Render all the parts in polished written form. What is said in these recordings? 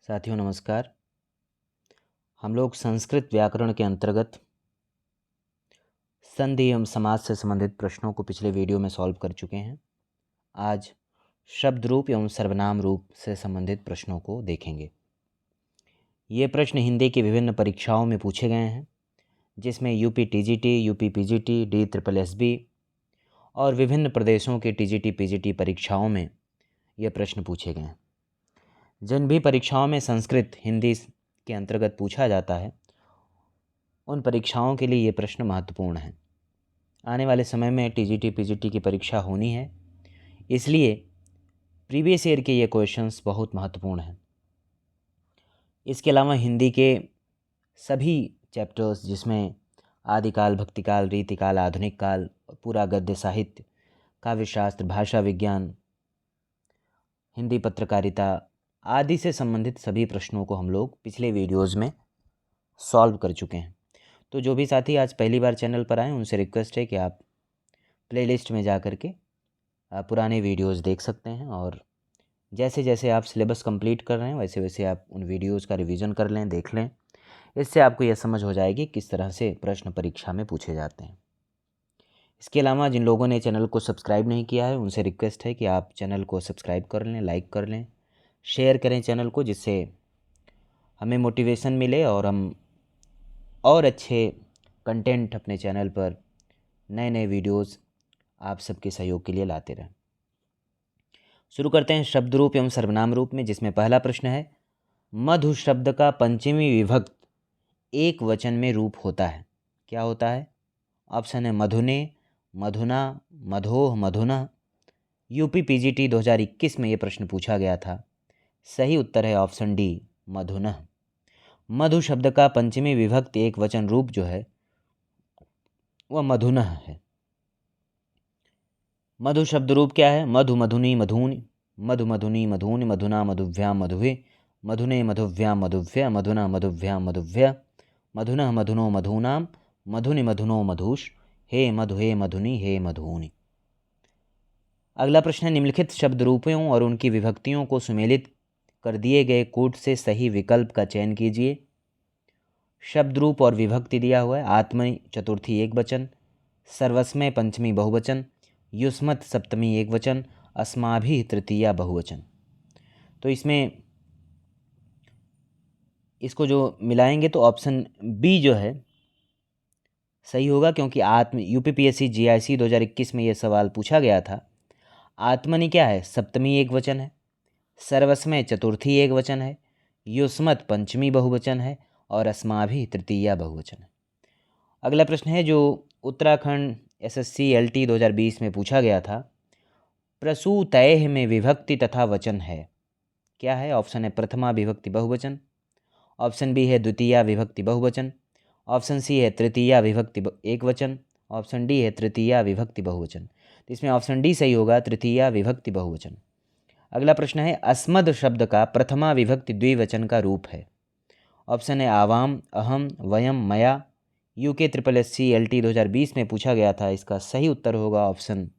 साथियों नमस्कार। हम लोग संस्कृत व्याकरण के अंतर्गत संधि एवं समास से संबंधित प्रश्नों को पिछले वीडियो में सॉल्व कर चुके हैं। आज शब्द रूप एवं सर्वनाम रूप से संबंधित प्रश्नों को देखेंगे। ये प्रश्न हिंदी की विभिन्न परीक्षाओं में पूछे गए हैं, जिसमें UP TGT, UP PGT, DSSB और विभिन्न प्रदेशों के टीजीटी पीजीटी परीक्षाओं में ये प्रश्न पूछे गए हैं। जिन भी परीक्षाओं में संस्कृत हिंदी के अंतर्गत पूछा जाता है, उन परीक्षाओं के लिए ये प्रश्न महत्वपूर्ण हैं। आने वाले समय में टीजीटी पीजीटी की परीक्षा होनी है, इसलिए प्रीवियस ईयर के ये क्वेश्चंस बहुत महत्वपूर्ण हैं। इसके अलावा हिंदी के सभी चैप्टर्स, जिसमें आदिकाल, भक्तिकाल, रीतिकाल, आधुनिक काल, पूरा गद्य साहित्य, काव्यशास्त्र, भाषा विज्ञान, हिंदी पत्रकारिता आदि से संबंधित सभी प्रश्नों को हम लोग पिछले वीडियोज़ में सॉल्व कर चुके हैं। तो जो भी साथी आज पहली बार चैनल पर आए, उनसे रिक्वेस्ट है कि आप प्लेलिस्ट में जा कर के पुराने वीडियोज़ देख सकते हैं, और जैसे जैसे आप सिलेबस कंप्लीट कर रहे हैं वैसे वैसे आप उन वीडियोज़ का रिवीजन कर लें, देख लें। इससे आपको यह समझ हो जाएगी किस तरह से प्रश्न परीक्षा में पूछे जाते हैं। इसके अलावा जिन लोगों ने चैनल को सब्सक्राइब नहीं किया है, उनसे रिक्वेस्ट है कि आप चैनल को सब्सक्राइब कर लें, लाइक कर लें, शेयर करें चैनल को, जिससे हमें मोटिवेशन मिले और हम और अच्छे कंटेंट अपने चैनल पर, नए नए वीडियोज़ आप सबके सहयोग के लिए लाते रहें। शुरू करते हैं शब्द रूप एवं सर्वनाम रूप में, जिसमें पहला प्रश्न है, मधु शब्द का पंचमी विभक्त एक वचन में रूप होता है, क्या होता है? ऑप्शन है मधुने, मधुना, मधोह, मधुना। यूपी पीजीटी 2021 में ये प्रश्न पूछा गया था। सही उत्तर है ऑप्शन डी, मधुनः। मधु शब्द का पंचमी विभक्त एक वचन रूप जो है वह मधुनः है। मधु शब्द रूप क्या है? मधु, मधुनी, मधुनि, मधु, मधुनी, मधुनि, मधुना, मधुभ्याम, मधुवे, मधुने, मधुभ्याम, मधुव्य, मधुना, मधुभ्याम, मधुव्य, मधुनः, मधुनो, मधूनाम, मधुनि, मधुनो, मधुष, हे मधु, हे मधुनि, हे मधुनि। अगला प्रश्न है, निम्नलिखित शब्द रूपों और उनकी विभक्तियों को सुमेलित कर दिए गए कूट से सही विकल्प का चयन कीजिए। शब्द रूप और विभक्ति दिया हुआ है, आत्मनि चतुर्थी एक वचन, सर्वस्मय पंचमी बहुवचन, युष्मत् सप्तमी एक वचन, अस्माभिः तृतीया बहुवचन। तो इसमें इसको जो मिलाएंगे तो ऑप्शन बी जो है सही होगा, क्योंकि यूपीपीएससी जीआईसी 2021 में ये सवाल पूछा गया था। आत्मनि क्या है? सप्तमी एक वचन है, सर्वस्मय चतुर्थी एक वचन है, युष्मत् पंचमी बहुवचन है, और अस्माभिः तृतीया बहुवचन है। अगला प्रश्न है जो उत्तराखंड SSC LT 2020 में पूछा गया था, प्रसूतैः में विभक्ति तथा वचन है, क्या है? ऑप्शन है प्रथमा विभक्ति बहुवचन, ऑप्शन बी है द्वितीया विभक्ति बहुवचन, ऑप्शन सी है तृतीया विभक्ति एक वचन, ऑप्शन डी है तृतीया विभक्ति बहुवचन। तो इसमें ऑप्शन डी सही होगा, तृतीया विभक्ति बहुवचन। अगला प्रश्न है, अस्मद शब्द का प्रथमा विभक्ति द्विवचन का रूप है। ऑप्शन है आवाम, अहम, वयम, मया। UKSSC LT 2020 में पूछा गया था। इसका सही उत्तर होगा ऑप्शन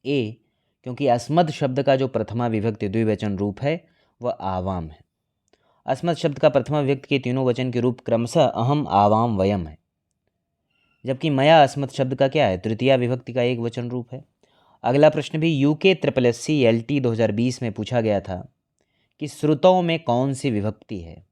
ए, क्योंकि अस्मद शब्द का जो प्रथमा विभक्ति द्विवचन रूप है वह आवाम है। अस्मद शब्द का प्रथमा विभक्ति के तीनों वचन के रूप क्रमशः अहम, आवाम, वयम है, जबकि मया अस्मद शब्द का क्या है? तृतीया विभक्ति का एक वचन रूप है। अगला प्रश्न भी UKSSC LT 2020 में पूछा गया था कि श्रुतों में कौन सी विभक्ति है?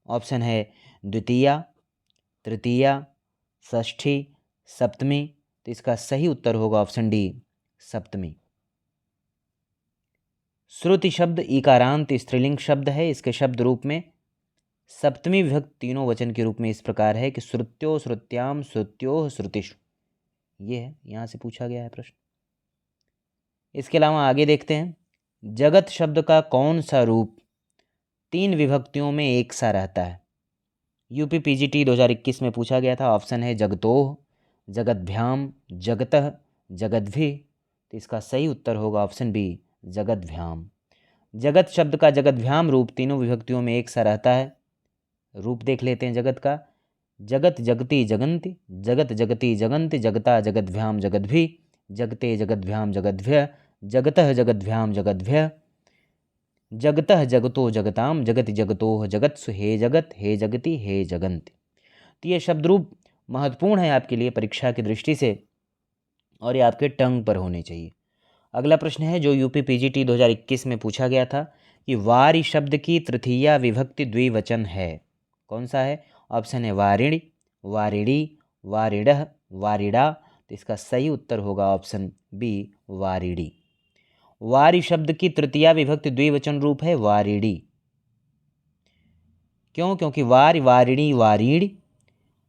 ऑप्शन है द्वितीया, तृतीया, षष्ठी, सप्तमी। तो इसका सही उत्तर होगा ऑप्शन डी, सप्तमी। श्रुति शब्द इकारांत स्त्रीलिंग शब्द है। इसके शब्द रूप में सप्तमी विभक्त तीनों वचन के रूप में इस प्रकार है कि श्रुत्यो, श्रुत्याम, श्रुत्योः, श्रुतिषु। ये है, यहाँ से पूछा गया है प्रश्न। इसके अलावा आगे देखते हैं, जगत शब्द का कौन सा रूप तीन विभक्तियों में एक सा रहता है? यूपी पीजीटी 2021 में पूछा गया था। ऑप्शन है जगतोः, जगद्भ्याम, जगतः, जगद्भि। तो इसका सही उत्तर होगा ऑप्शन बी, जगद्भ्याम। जगत शब्द का जगद्भ्याम रूप तीनों विभक्तियों में एक सा रहता है। रूप देख लेते हैं जगत का, जगत जगति जगन्ति, जगत जगति जगन्ति, जगता जगद्भ्याम जगद्भि, जगते जगद्भ्याम जगद्भ्य, जगतः जगद्भ्याम जगद्भ्य। जगतः जगतो जगताम जगति जगतोह जगत्सु हे जगत हे जगति हे जगन्ति। तो ये शब्द रूप महत्वपूर्ण है आपके लिए परीक्षा की दृष्टि से और ये आपके टंग पर होने चाहिए। अगला प्रश्न है जो यूपी पीजीटी 2021 में पूछा गया था कि वारि शब्द की तृतीया विभक्ति द्विवचन है, कौन सा है? ऑप्शन है वारिणी, वारिणी, वारिणः, वारिड़ा। तो इसका सही उत्तर होगा ऑप्शन बी वारिणी। वारि शब्द की तृतीया विभक्ति द्विवचन रूप है वारिणी। क्यों? क्योंकि वारि वारिणी वारीण,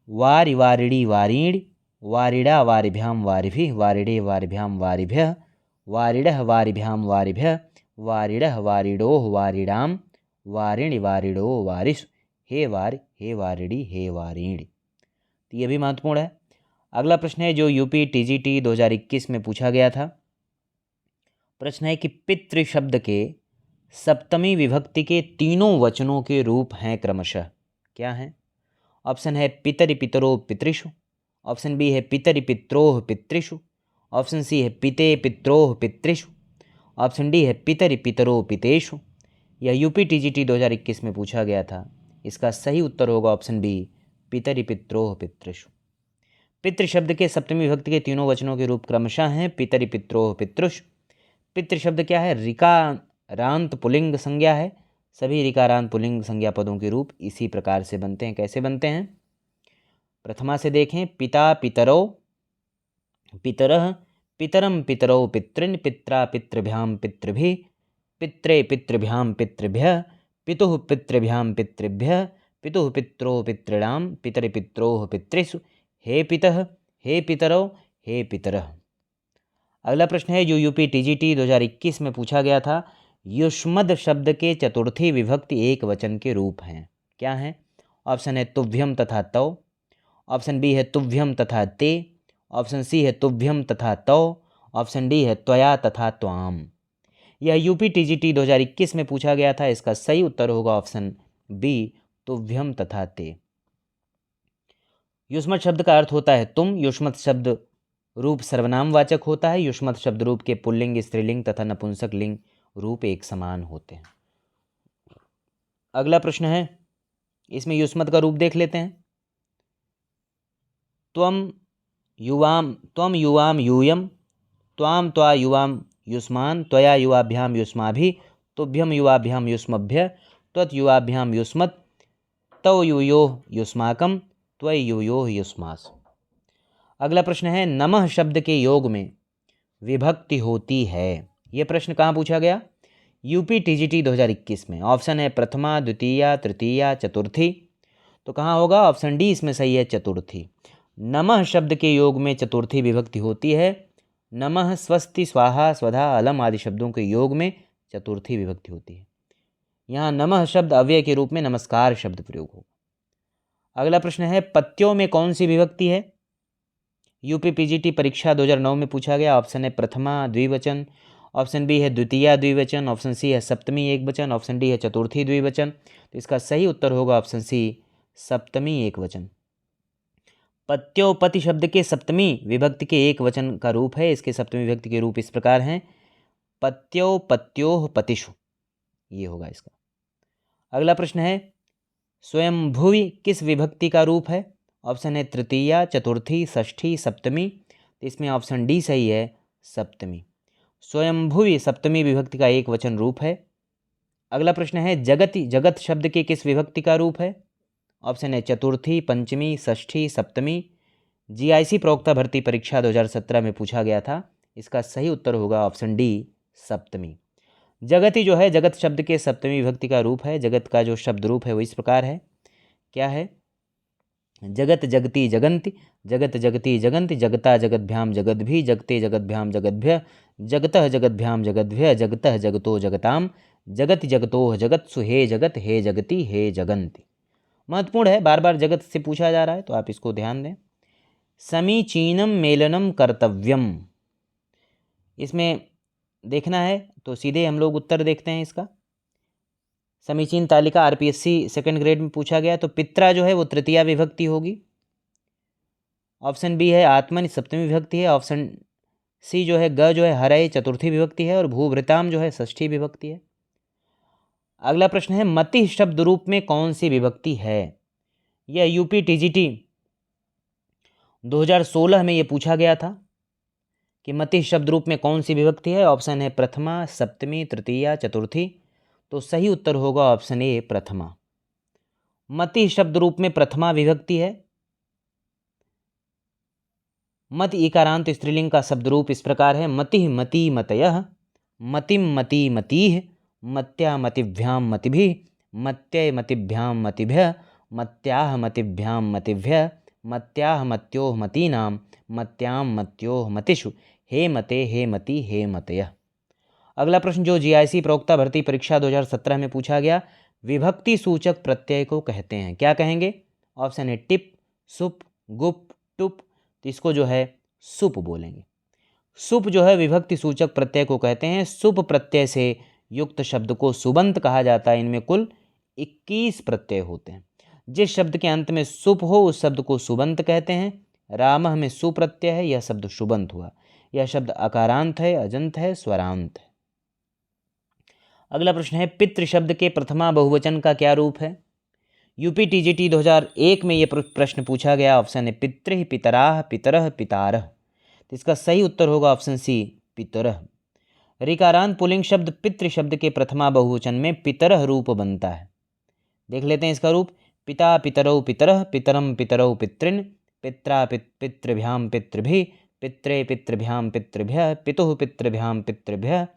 वारि वारिणी वारीण, वारिड़ा वारिभ्याम वारिभिः, वारिड़े वारिभ्याम वारिभ्यः, वारिड़ः वारिभ्याम वारिभ्यः, वारिड़ः वारिड़ोः वारिणाम, वारिणि वारिड़ो वारिषु, हे वारि हे वारिणी हे वारिणी। तो ये भी महत्वपूर्ण है। अगला प्रश्न है जो यूपी टीजीटी 2021 में पूछा गया था। प्रश्न है कि पितृ शब्द के सप्तमी विभक्ति के तीनों वचनों के रूप हैं क्रमशः, क्या हैं? ऑप्शन है पितरि पितरो पितृषु, ऑप्शन बी है पितरि पित्रोः पितृषु, ऑप्शन सी है पिते पित्रोः पितृषु, ऑप्शन डी है पितरि पितरो पितेषु। यह यूपी टीजीटी 2021 में पूछा गया था। इसका सही उत्तर होगा ऑप्शन बी पितरि पित्रोः पितृषु। पितृ शब्द के सप्तमी विभक्ति के तीनों वचनों के रूप क्रमशः हैं पितरि पित्रोः पितृषु। पितृ शब्द क्या है? ऋकारांत पुल्लिंग संज्ञा है। सभी ऋकारांत पुल्लिंग संज्ञा पदों के रूप इसी प्रकार से बनते हैं। कैसे बनते हैं? प्रथमा से देखें, पिता पितरौ पितरः, पितरम पितरौ पितृन्, पित्रा पितृभ्याम पितृभिः, पित्रे पितृभ्याम पितृभ्यः, पितुः पितृभ्याम पितृभ्यः, पितुः पित्रो पितॄणाम, पितरि पित्रोः पितृषु, हे पितः हे पितरौ हे पितरः। अगला प्रश्न है जो यूपी टीजीटी 2021 में पूछा गया था। युष्मद् शब्द के चतुर्थी विभक्ति एक वचन के रूप हैं, क्या हैं? ऑप्शन है तुभ्यम तथा तौ, ऑप्शन बी है तुभ्यम तथा ते, ऑप्शन सी है तुभ्यम तथा तौ, ऑप्शन डी है त्वया तथा त्वाम। यह यूपी टीजीटी 2021 में पूछा गया था। इसका सही उत्तर होगा ऑप्शन बी तुभ्यम तथा ते। युष्मत शब्द का अर्थ होता है तुम। युष्मत शब्द रूप सर्वनाम वाचक होता है। युष्मत शब्द रूप के पुल्लिंग, स्त्रीलिंग तथा नपुंसक लिंग रूप एक समान होते हैं। अगला प्रश्न है, इसमें युष्मत का रूप देख लेते हैं। त्वम युवाम यूयम, त्वाम त्वा युवाम युष्मान, त्वया युवाभ्याम युष्माभि, तुभ्यम युवाभ्याम युष्मभ्य, त्वत् युवाभ्याम युष्मत्, तौ यूयोः युष्माकम, त्वयि यूयोः युष्मास। अगला प्रश्न है, नमः शब्द के योग में विभक्ति होती है। यह प्रश्न कहाँ पूछा गया? यूपी टीजीटी 2021 में। ऑप्शन है प्रथमा, द्वितीया, तृतीया, चतुर्थी। तो कहाँ होगा? ऑप्शन डी इसमें सही है, चतुर्थी। नमः शब्द के योग में चतुर्थी विभक्ति होती है। नमः, स्वस्ति, स्वाहा, स्वधा, अलम आदि शब्दों के योग में चतुर्थी विभक्ति होती है। यहाँ नमः शब्द अव्यय के रूप में नमस्कार शब्द प्रयोग होगा। अगला प्रश्न है, पत्यों में कौन सी विभक्ति है? यूपी पीजीटी परीक्षा 2009 में पूछा गया। ऑप्शन है प्रथमा द्विवचन, ऑप्शन बी है द्वितीया द्विवचन, ऑप्शन सी है सप्तमी एक वचन, ऑप्शन डी है चतुर्थी द्विवचन। तो इसका सही उत्तर होगा ऑप्शन सी सप्तमी एक वचन। पत्यो पति शब्द के सप्तमी विभक्ति के एक वचन का रूप है। इसके सप्तमी विभक्ति के रूप इस प्रकार हैं, पत्यो पत्योः पतिषु। ये होगा इसका। अगला प्रश्न है, स्वयंभुवि किस विभक्ति का रूप है? ऑप्शन है तृतीया, चतुर्थी, षष्ठी, सप्तमी। तो इसमें ऑप्शन डी सही है, सप्तमी। स्वयंभुवि सप्तमी विभक्ति का एक वचन रूप है। अगला प्रश्न है, जगति जगत शब्द के किस विभक्ति का रूप है? ऑप्शन है चतुर्थी, पंचमी, षष्ठी, सप्तमी। जीआईसी प्रवक्ता भर्ती परीक्षा 2017 में पूछा गया था। इसका सही उत्तर होगा ऑप्शन डी सप्तमी। जगति जो है जगत शब्द के सप्तमी विभक्ति का रूप है। जगत का जो शब्द रूप है वो इस प्रकार है, क्या है? जगत जगति जगन्ति, जगत जगति जगन्ति, जगता जगद्भ्याम जगद्भि, जगते जगद्भ्याम जगद्भ्य, जगतः जगद्भ्याम जगद्भ्य, जगतः जगतो जगताम, जगति जगतोह जगत्सु, हे जगत हे जगति हे जगन्ति। महत्वपूर्ण है, बार बार जगत से पूछा जा रहा है तो आप इसको ध्यान दें। समीचीनम मेलनम कर्तव्यम, इसमें देखना है तो सीधे हम लोग उत्तर देखते हैं इसका। समीचीन तालिका आरपीएससी सेकंड ग्रेड में पूछा गया। तो पित्रा जो है वो तृतीया विभक्ति होगी। ऑप्शन बी है आत्मन सप्तमी विभक्ति है। ऑप्शन सी जो है ग जो है हरय चतुर्थी विभक्ति है। और भूभृताम जो है षष्ठी विभक्ति है। अगला प्रश्न है मति शब्द रूप में कौन सी विभक्ति है। यह यूपी टीजीटी 2016 में ये पूछा गया था कि मति शब्द रूप में कौन सी विभक्ति है। ऑप्शन है प्रथमा, सप्तमी, तृतीया, चतुर्थी। तो सही उत्तर होगा ऑप्शन ए प्रथमा। मति शब्द रूप में प्रथमा विभक्ति है। मत इकारांत स्त्रीलिंग का शब्द रूप इस प्रकार है मतिः मति मतयः, मतिम मति मतिः, मत्या मतिभ्यां मतिभिः, मत्यै मतिभ्यां मतिभ्यः, मत्याः मतिभ्यां मतिभ्यः, मत्याः मत्योः मतीनां, मत्यां मत्योः मतिषु, हे मते हे मति हे मतयः। अगला प्रश्न जो जीआईसी प्रवक्ता भर्ती परीक्षा 2017 में पूछा गया, विभक्ति सूचक प्रत्यय को कहते हैं, क्या कहेंगे। ऑप्शन है टिप, सुप, गुप, टुप। तो इसको जो है सुप बोलेंगे। सुप जो है विभक्ति सूचक प्रत्यय को कहते हैं। सुप प्रत्यय से युक्त शब्द को सुबंत कहा जाता है। इनमें कुल 21 प्रत्यय होते हैं। जिस शब्द के अंत में सुप हो उस शब्द को सुबंत कहते हैं। रामः में सु प्रत्यय है, यह शब्द शुबंत हुआ। यह शब्द अकारांत है, अजंत है, स्वरांत है। अगला प्रश्न है पितृ शब्द के प्रथमा बहुवचन का क्या रूप है। यूपी टीजीटी 2001 में ये प्रश्न पूछा गया। ऑप्शन है पितृः, पितराः, पितरः, पितारः। तो इसका सही उत्तर होगा ऑप्शन सी पितरः। ऋकारांत पुल्लिंग शब्द पितृ शब्द के प्रथमा बहुवचन में पितरः रूप बनता है। देख लेते हैं इसका रूप। पिता पितरौ पितरः, पितरम पितरौ पितृन्, पित्रा पितृभ्यां पितृभिः, पित्रे पितृभ्यां पितृभ्यः, पितुः पितृभ्यां पितृभ्यः,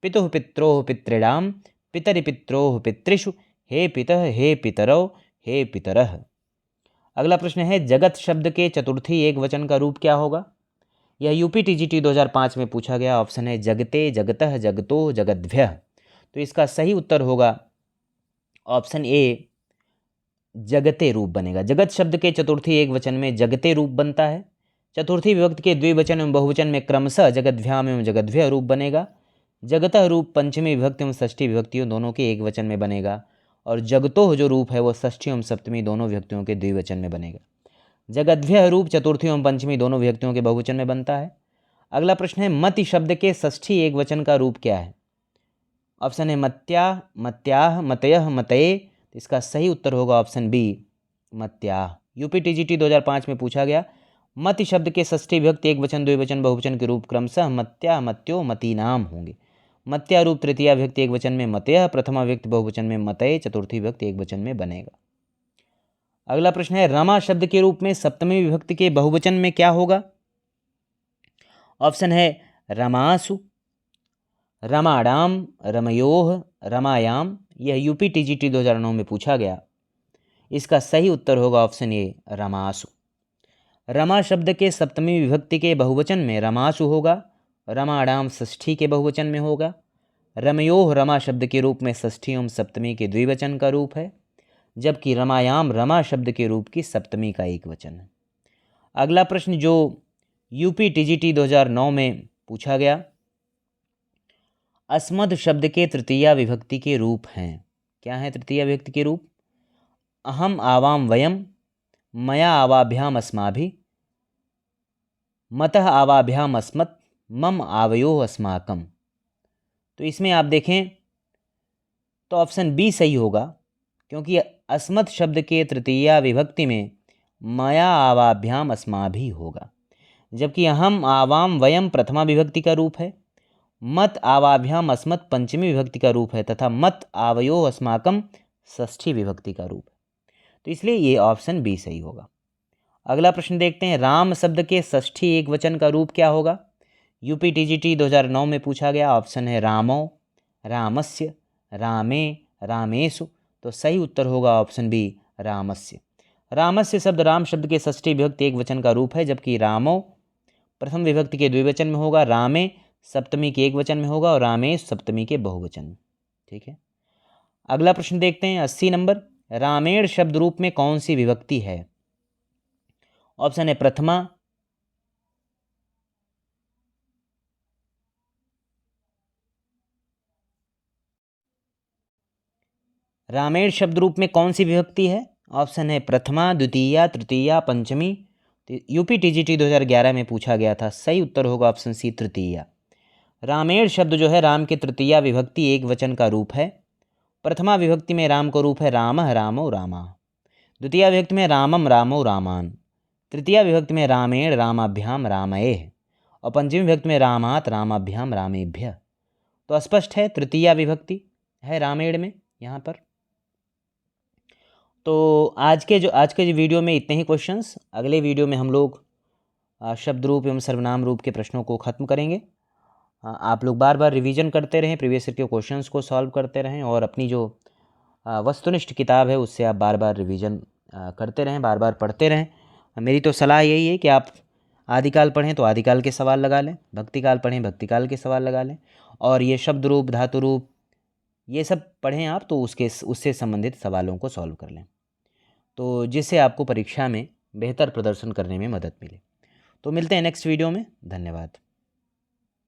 पितुः पित्रोः पितॄणां, पितरि पित्रोः पितृषु, हे पितः हे पितरौ हे पितरः। अगला प्रश्न है जगत शब्द के चतुर्थी एक वचन का रूप क्या होगा। यह यूपी टीजीटी 2005 में पूछा गया। ऑप्शन है जगते, जगतः, जगतो, जगद्भ्यः। तो इसका सही उत्तर होगा ऑप्शन ए जगते रूप बनेगा। जगत शब्द के चतुर्थी एक वचन में जगते रूप बनता है। चतुर्थी विभक्ति के द्विवचन एवं बहुवचन में क्रमशः जगद्भ्याम एवं जगद्भ्यः रूप बनेगा। जगतः रूप पंचमी विभक्ति एवं षष्ठी विभक्तियों दोनों के एक वचन में बनेगा। और जगतोह जो रूप है वो षष्ठी एवं सप्तमी दोनों विभक्तियों के द्विवचन में बनेगा। जगद्भ्यः रूप चतुर्थी एवं पंचमी दोनों विभक्तियों के बहुवचन में बनता है। अगला प्रश्न है मति शब्द के षष्ठी एक वचन का रूप क्या है। ऑप्शन है मत्या, मत्याः, मतयः, मतये। इसका सही उत्तर होगा ऑप्शन बी मत्याः। यूपी टीजीटी 2005 में पूछा गया। मति शब्द के षष्ठी विभक्ति एक वचन द्विवचन बहुवचन के रूप क्रमशः मत्या, मत्यो, मतीनाम होंगे। मत्या रूप तृतीया विभक्ति एक वचन में मतयः, प्रथमा विभक्ति बहुवचन में मतये, चतुर्थी विभक्ति एक वचन में बनेगा। अगला प्रश्न है रमा शब्द के रूप में सप्तमी विभक्ति के बहुवचन में क्या होगा। ऑप्शन है रमासु, रमाणाम, रमयोः, रमायाम। यह यूपी टीजीटी 2009 में पूछा गया। इसका सही उत्तर होगा ऑप्शन ए रमासु। रमा शब्द के सप्तमी विभक्ति के बहुवचन में रमासु होगा। रमाणाम षष्ठी के बहुवचन में होगा। रमयोः रमा शब्द के रूप में षष्ठी एवं सप्तमी के द्विवचन का रूप है, जबकि रमायाम रमा शब्द के रूप की सप्तमी का एक वचन है। अगला प्रश्न जो यूपी टीजीटी 2009 में पूछा गया, अस्मद शब्द के तृतीया विभक्ति के रूप हैं, क्या है तृतीया विभक्ति के रूप। अहम आवाम वयम, मया आवाभ्याम अस्माभिः, मतः आवाभ्याम अस्मत्, मम आवयोः अस्माकं। तो इसमें आप देखें तो ऑप्शन बी सही होगा, क्योंकि अस्मत् शब्द के तृतीया विभक्ति में मया आवाभ्याम अस्माभिः होगा, जबकि अहम आवाम वयम प्रथमा विभक्ति का रूप है, मत आवाभ्याम अस्मत् पंचमी विभक्ति का रूप है तथा मत आवयोः अस्माकं षष्ठी विभक्ति का रूप है। तो इसलिए ये ऑप्शन बी सही होगा। अगला प्रश्न देखते हैं राम शब्द के षष्ठी एक वचन का रूप क्या होगा। यूपी टीजीटी 2009 में पूछा गया। ऑप्शन है रामो, रामस्य, रामे, रामेषु। तो सही उत्तर होगा ऑप्शन बी रामस्य। रामस्य शब्द राम शब्द के षष्ठी विभक्ति एक वचन का रूप है, जबकि रामो प्रथम विभक्ति के द्विवचन में होगा, रामे सप्तमी के एक वचन में होगा और रामेश सप्तमी के बहुवचन में। ठीक है, अगला प्रश्न देखते हैं 80 नंबर। रामेण शब्द रूप में कौन सी विभक्ति है। ऑप्शन है प्रथमा, रामेण शब्द रूप में कौन सी विभक्ति है। ऑप्शन है प्रथमा, द्वितीया, तृतीया, पंचमी। तो यूपी टीजीटी 2011 में पूछा गया था। सही उत्तर होगा ऑप्शन सी तृतीया। रामेण शब्द जो है राम के तृतीया विभक्ति एक वचन का रूप है। प्रथमा विभक्ति में राम का रूप है रामः रामो रामा। द्वितीया विभक्ति में रामम रामो रामान। तृतीया विभक्ति में रामेण रामाभ्याम रामयेह। और पंचमी विभक्ति में रामात रामाभ्याम रामेभ्य। तो स्पष्ट है तृतीया विभक्ति है रामेण में यहाँ पर। तो आज के जो वीडियो में इतने ही क्वेश्चंस। अगले वीडियो में हम लोग शब्द रूप एवं सर्वनाम रूप के प्रश्नों को ख़त्म करेंगे। आप लोग बार बार रिवीजन करते रहें, प्रीवियस ईयर के क्वेश्चंस को सॉल्व करते रहें और अपनी जो वस्तुनिष्ठ किताब है उससे आप बार बार रिवीजन करते रहें, बार बार पढ़ते रहें। मेरी तो सलाह यही है कि आप आदिकाल पढ़ें तो आदिकाल के सवाल लगा लें, भक्तिकाल पढ़ें भक्तिकाल के सवाल लगा लें, और ये शब्द रूप धातु रूप ये सब पढ़ें आप तो उससे संबंधित सवालों को सॉल्व कर लें, तो जिससे आपको परीक्षा में बेहतर प्रदर्शन करने में मदद मिले। तो मिलते हैं नेक्स्ट वीडियो में। धन्यवाद।